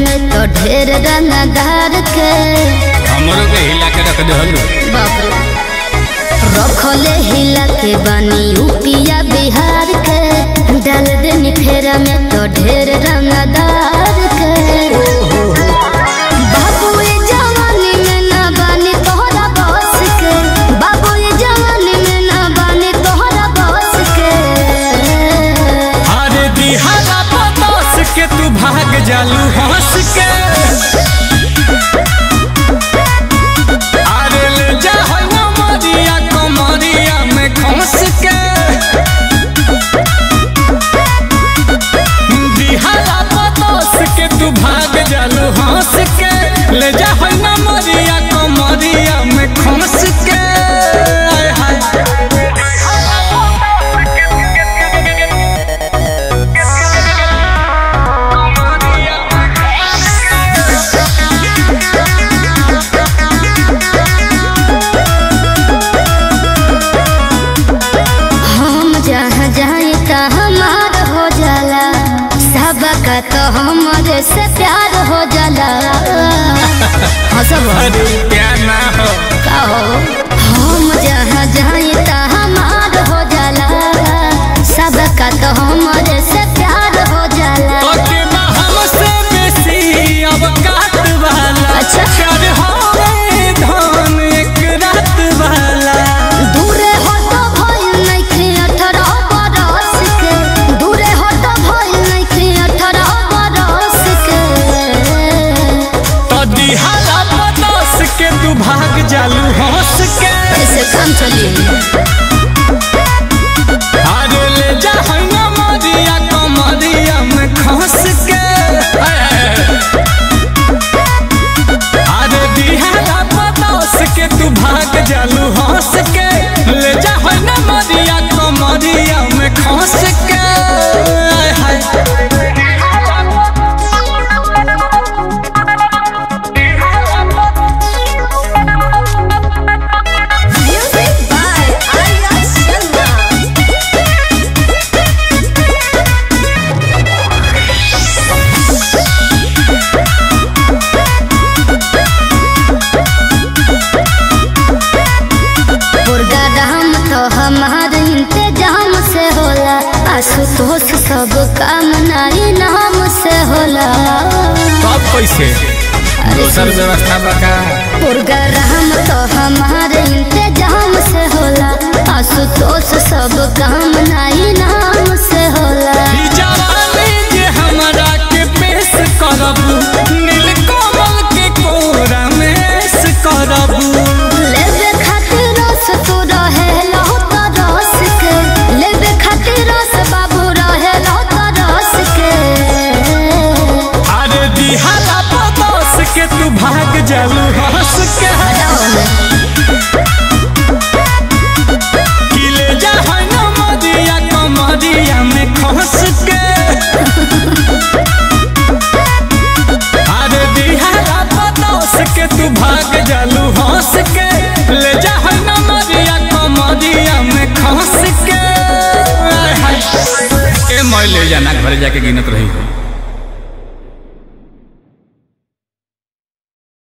में तो ढेर रंगदार के हमरो के हिला के रख दहलू बाप रे रखले हिला के बानी यूपिया बिहार के डाल दे निखेरा में तो ढेर रंगदार के बाबू ये जवानी में ना बानी तोहरा बस के बाबू ये जवानी में ना बानी तोहरा बस के अरे दिहारा पतोस के तू भाग जालू हंस के अरे ले जा होय ना मरिया कमरिया में खस के दिहारा पतोस के तू भाग जालू हंस के ले जा होय ना मरिया कमरिया में खस के हाय तो हमारे से प्यार हो जाला अरे प्यार ना हो का हो हम जहाँ जाए ता हमार हो जाला सबका तो हमारे से प्यार हो जाला हमसे बेसी अब काट वाला अच्छा प्यार होवे धन एक रात वाला दूरे हो तो भइल नइखे 18 बरस के दूरे हो तो भइल नइखे 18 बरस के तो दिहारा पतोस के तू भाग जालू हंस के ऐसे काम चलिए अरे ले जा होय ना मरिया कमरिया में खस के अरे दिहारा पतोस के तू भाग जालू हंस के ले जा होय ना मरिया कमरिया में खस के हमारे इंतजाम से होला आशुतोष सब काम नाई नाम से होला सब पैसे दोसर व्यवस्था बका प्रोग्राम तो हमारे इंतजाम से होला आशुतोष सब काम नाई नाम से होला जवानी जे हमरा के पेश करबू नीलकमल के कोरा में ऐश करबू लेबे खातिर रस तू रहे रस के लेबे खातिर रस बाबू रहे रस के अरे दिहारा पतोस के तू भाग जालू हंस के किले जा होय ना मरिया कमरिया में खस के अरे दिहारा पतोस के तू भाग जालू हंस के ले जा होय ना मरिया कमरिया में खस के ए मैं ले जाना घर जाके गिनत रही हो।